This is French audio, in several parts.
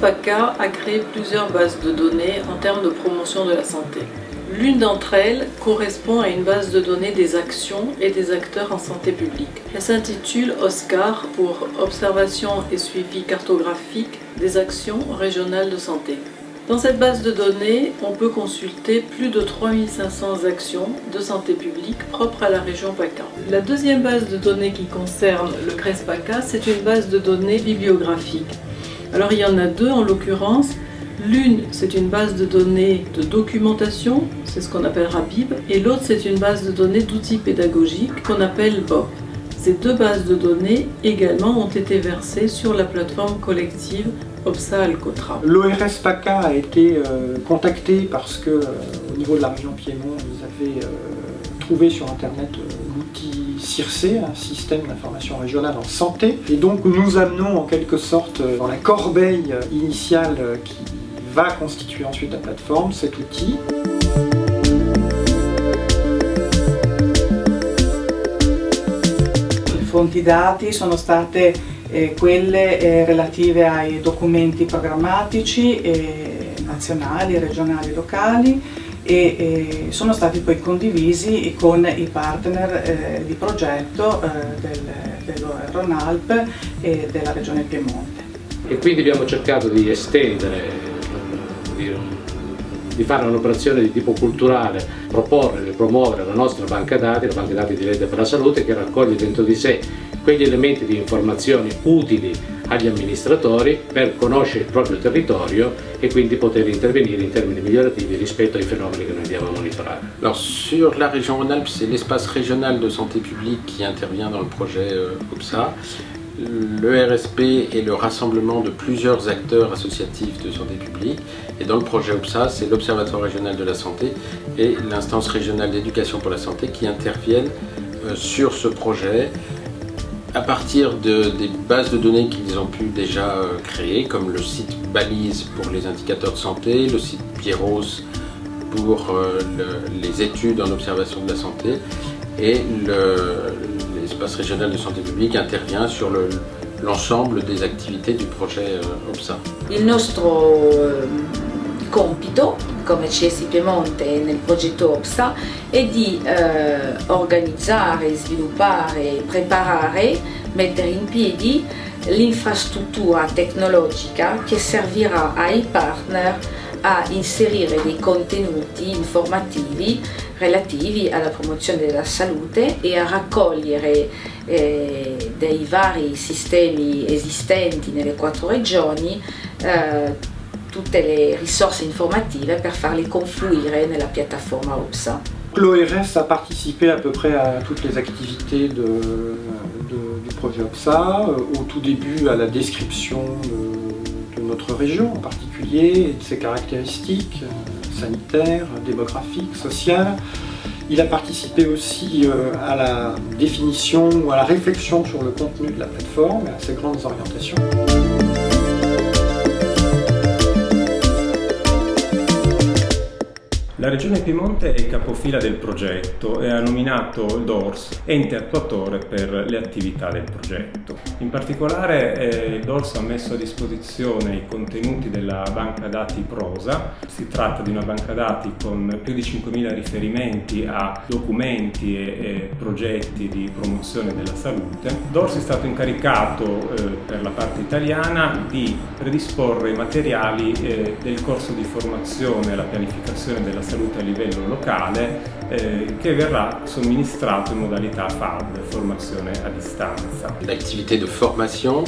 CRESPACA a créé plusieurs bases de données en termes de promotion de la santé. L'une d'entre elles correspond à une base de données des actions et des acteurs en santé publique. Elle s'intitule OSCAR pour Observation et suivi cartographique des actions régionales de santé. Dans cette base de données, on peut consulter plus de 3500 actions de santé publique propres à la région PACA. La deuxième base de données qui concerne le CRESPACA, c'est une base de données bibliographique. Alors il y en a deux en l'occurrence. L'une, c'est une base de données de documentation, c'est ce qu'on appellera BIB, et l'autre, c'est une base de données d'outils pédagogiques qu'on appelle BOP. Ces deux bases de données également ont été versées sur la plateforme collective OPSA-Alcotra. L'ORS PACA a été contacté parce que au niveau de la région Piémont, ils avaient trouvé sur internet l'outil CIRSE, un système d'information régionale en santé, et donc nous amenons en quelque sorte dans la corbeille initiale qui va constituer ensuite la plateforme cet outil. Le fonti dati sono state quelle relative ai documenti programmatici nazionali, regionali, locali e sono stati poi condivisi con i partner di progetto dell'Euronalp e della Regione Piemonte. E quindi abbiamo cercato di estendere, di fare un'operazione di tipo culturale, proporre e promuovere la nostra banca dati, la banca dati di Rete per la Salute, che raccoglie dentro di sé quegli elementi di informazioni utili agli amministratori per conoscere il proprio territorio e quindi poter intervenire in termini migliorativi rispetto ai fenomeni che noi andiamo a monitorare. Alors sur la région Rhône-Alpes, c'est l'espace régional de santé publique qui intervient dans le projet OPSA. Le RSP est le rassemblement de plusieurs acteurs associatifs de santé publique, et dans le projet OPSA, c'est l'Observatoire régional de la santé et l'instance régionale d'éducation pour la santé qui interviennent sur ce projet à partir des bases de données qu'ils ont pu déjà créer, comme le site Balise pour les indicateurs de santé, le site Pierros pour les études en observation de la santé, et l'espace régional de santé publique intervient sur l'ensemble des activités du projet OPSA. Il nostro compito come CSI Piemonte nel progetto OPSA è di organizzare, sviluppare, preparare, mettere in piedi l'infrastruttura tecnologica che servirà ai partner a inserire dei contenuti informativi relativi alla promozione della salute e a raccogliere dei vari sistemi esistenti nelle 4 regioni tutte le risorse informative per farle confluire nella piattaforma OPSA. L'ORS a participé à peu près à toutes les activités du projet OPSA, au tout début à la description de notre région en particulier et de ses caractéristiques sanitaires, démographiques, sociales. Il a participé aussi à la définition ou à la réflexion sur le contenu de la plateforme et à ses grandes orientations. La Regione Piemonte è capofila del progetto e ha nominato il DORS ente attuatore per le attività del progetto. In particolare il DORS ha messo a disposizione i contenuti della banca dati Prosa. Si tratta di una banca dati con più di 5.000 riferimenti a documenti e progetti di promozione della salute. DORS è stato incaricato per la parte italiana di predisporre i materiali del corso di formazione alla pianificazione della salute a livello locale che verrà somministrato in modalità FAD, formazione à distance. L'activité de formation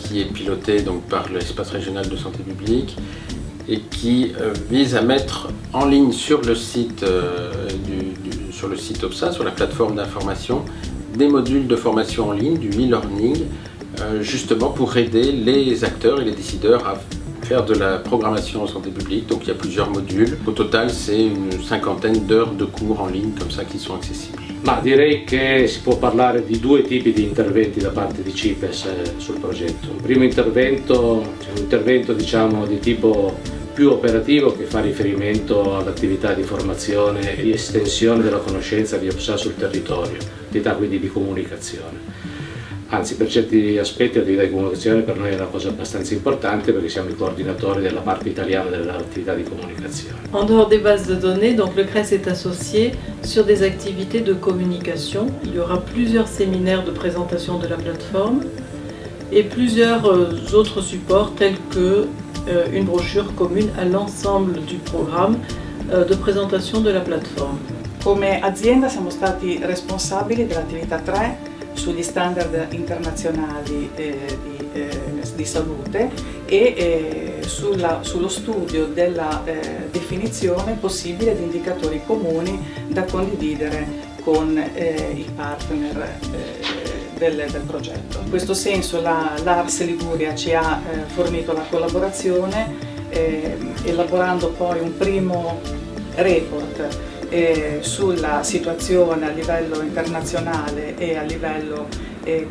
qui est pilotée donc par l'espace régional de santé publique et qui vise à mettre en ligne sur le site sur le site OPSA, sur la plateforme d'information, des modules de formation en ligne, du e-learning, justement pour aider les acteurs et les décideurs à faire de la programmation en santé publique. Donc il y a plusieurs modules. Au total, c'est une 50aine d'heures de cours en ligne comme ça qui sont accessibles. Ma direi che si può parlare di due tipi di interventi da parte di CIPES sul progetto. Il primo intervento è un intervento diciamo di tipo più operativo che fa riferimento all'attività di formazione e di estensione della conoscenza di OPSA sul territorio, attività quindi di comunicazione. Anzi, per certi aspetti l'attività di comunicazione per noi è una cosa abbastanza importante perché siamo i coordinatori della parte italiana dell'attività di comunicazione. En dehors des bases de données, donc le CRES est associé sur des activités de communication. Il y aura plusieurs séminaires de présentation de la plateforme et plusieurs autres supports tels que une brochure commune à l'ensemble du programme de présentation de la plateforme. Come azienda siamo stati responsabili dell'attività 3 sugli standard internazionali di salute e sullo studio della definizione possibile di indicatori comuni da condividere con i partner del progetto. In questo senso l'ARS Liguria ci ha fornito la collaborazione elaborando poi un primo report sulla situazione a livello internazionale e a livello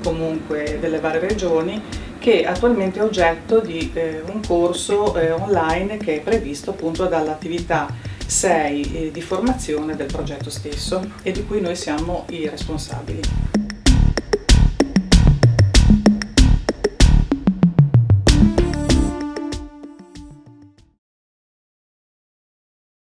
comunque delle varie regioni, che attualmente è oggetto di un corso online che è previsto appunto dall'attività 6 di formazione del progetto stesso e di cui noi siamo i responsabili.